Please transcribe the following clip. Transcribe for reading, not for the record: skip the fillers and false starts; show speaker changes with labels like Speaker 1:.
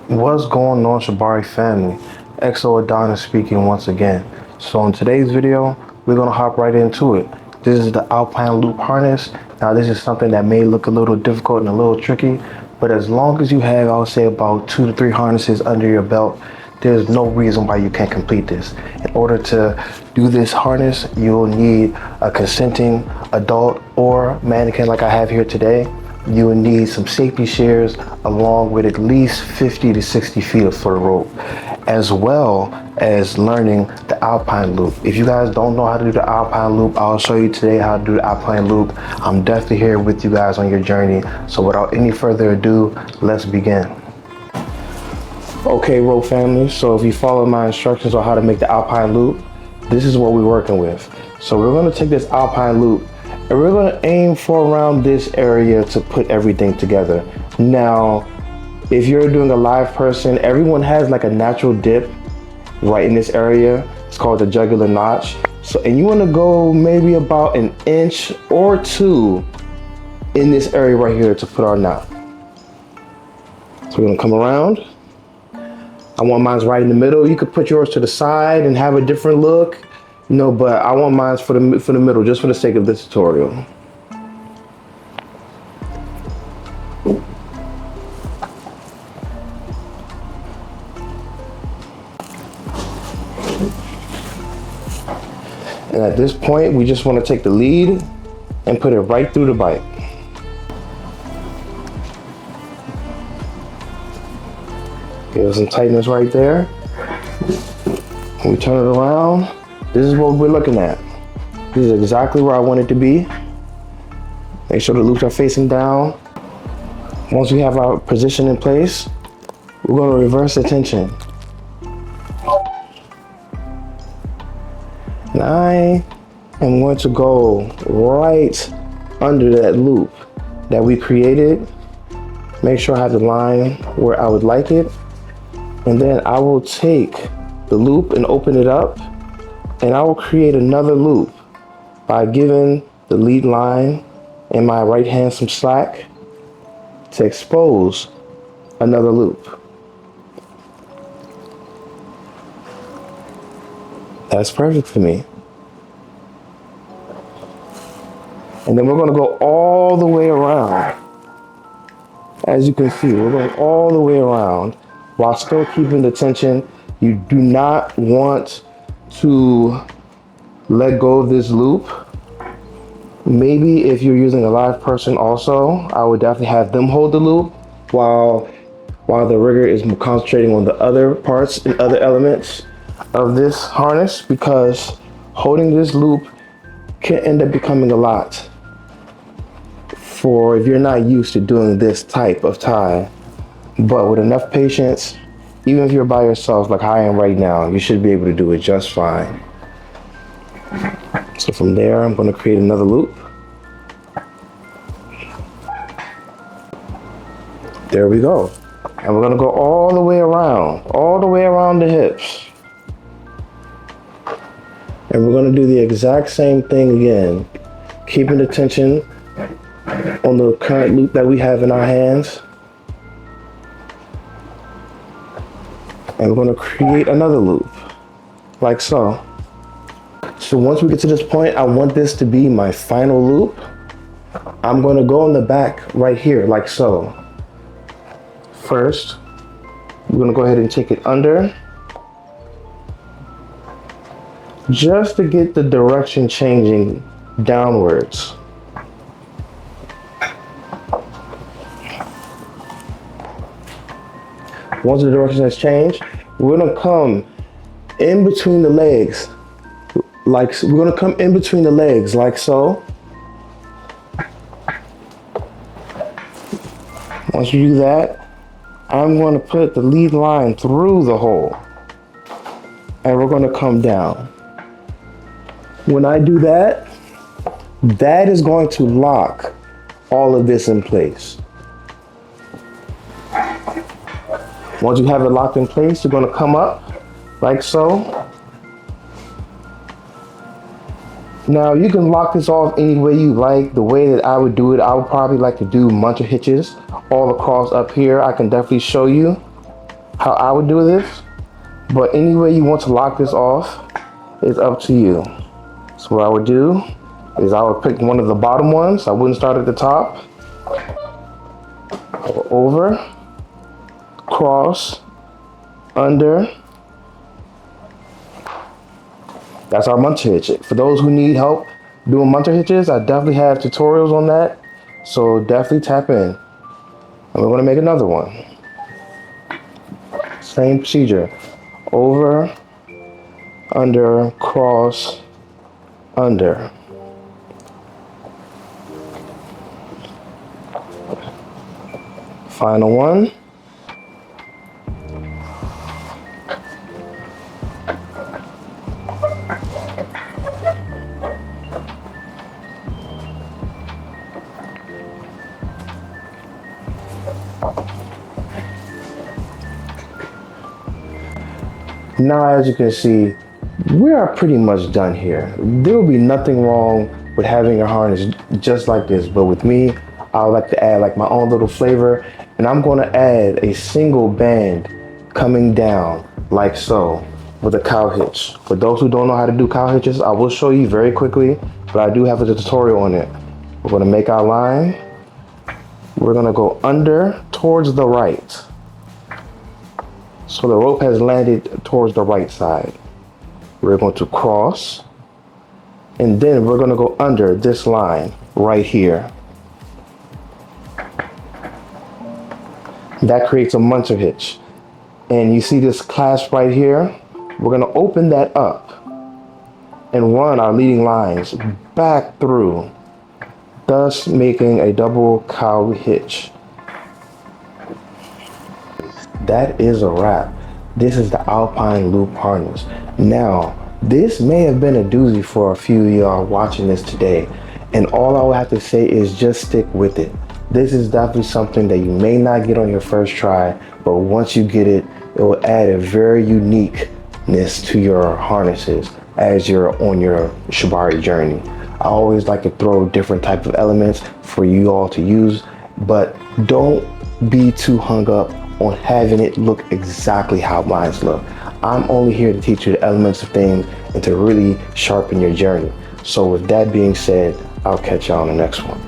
Speaker 1: What's going on, Shibari family? XO Adonis speaking once again. So in today's video, we're gonna hop right into it. This is the Alpine Loop Harness. Now this is something that may look a little difficult and a little tricky, but as long as you have, I would say, about 2 to 3 harnesses under your belt, there's no reason why you can't complete this. In order to do this harness, you'll need a consenting adult or mannequin like I have here today. You will need some safety shears along with at least 50 to 60 feet of foot rope, as well as learning the Alpine Loop. If you guys don't know how to do the Alpine Loop, I'll show you today how to do the Alpine Loop. I'm definitely here with you guys on your journey. So without any further ado, let's begin. Okay, rope family, so if you follow my instructions on how to make the Alpine Loop, this is what we're working with. So we're gonna take this Alpine Loop and we're gonna aim for around this area to put everything together. Now, if you're doing a live person, everyone has like a natural dip right in this area. It's called the jugular notch. So, and you wanna go maybe about an inch or two in this area right here to put our knot. So we're gonna come around. I want mine right in the middle. You could put yours to the side and have a different look. No, but I want mine for the middle, just for the sake of this tutorial. And at this point, we just want to take the lead and put it right through the bite. Give us some tightness right there. When we turn it around, this is what we're looking at. This is exactly where I want it to be. Make sure the loops are facing down. Once we have our position in place, we're going to reverse the tension. And I am going to go right under that loop that we created. Make sure I have the line where I would like it. And then I will take the loop and open it up. And I will create another loop by giving the lead line in my right hand some slack to expose another loop. That's perfect for me. And then we're going to go all the way around. As you can see, we're going all the way around while still keeping the tension. You do not want to let go of this loop. Maybe if you're using a live person also, I would definitely have them hold the loop while the rigger is concentrating on the other parts and other elements of this harness, because holding this loop can end up becoming a lot for if you're not used to doing this type of tie. But with enough patience, even if you're by yourself like I am right now, you should be able to do it just fine. So from there, I'm going to create another loop. There we go. And we're going to go all the way around the hips. And we're going to do the exact same thing again, keeping the tension on the current loop that we have in our hands. And we're going to create another loop, like so. So once we get to this point, I want this to be my final loop. I'm going to go on the back right here, like so. First, we're going to go ahead and take it under, just to get the direction changing downwards. Once the direction has changed, we're going to come in between the legs. Like, we're going to come in between the legs like so. Once you do that, I'm going to put the lead line through the hole. And we're going to come down. When I do that, that is going to lock all of this in place. Once you have it locked in place, you're going to come up like so. Now you can lock this off any way you like. The way that I would do it, I would probably like to do a bunch of hitches all across up here. I can definitely show you. how I would do this, but any way you want to lock this off is up to you. So what I would do is I would pick one of the bottom ones. I wouldn't start at the top. Go over, cross, under. That's our munter hitch. For those who need help doing munter hitches, I definitely have tutorials on that. So definitely tap in. And we're gonna make another one. Same procedure. Over, under, cross, under. Final one. Now, as you can see, we are pretty much done here. There will be nothing wrong with having a harness just like this, but with me, I would like to add like my own little flavor, and I'm going to add a single band coming down like so with a cow hitch. For those who don't know how to do cow hitches, I will show you very quickly, but I do have a tutorial on it. We're going to make our line. We're going to go under towards the right. So the rope has landed towards the right side. We're going to cross, and then we're going to go under this line right here. That creates a munter hitch. And you see this clasp right here? We're going to open that up and run our leading lines back through, thus making a double cow hitch. That is a wrap. This is the Alpine Loop Harness. Now, this may have been a doozy for a few of y'all watching this today, and all I would have to say is just stick with it. This is definitely something that you may not get on your first try, but once you get it, it will add a very uniqueness to your harnesses as you're on your Shibari journey. I always like to throw different types of elements for you all to use, but don't be too hung up on having it look exactly how mine look. I'm only here to teach you the elements of things and to really sharpen your journey. So with that being said, I'll catch y'all on the next one.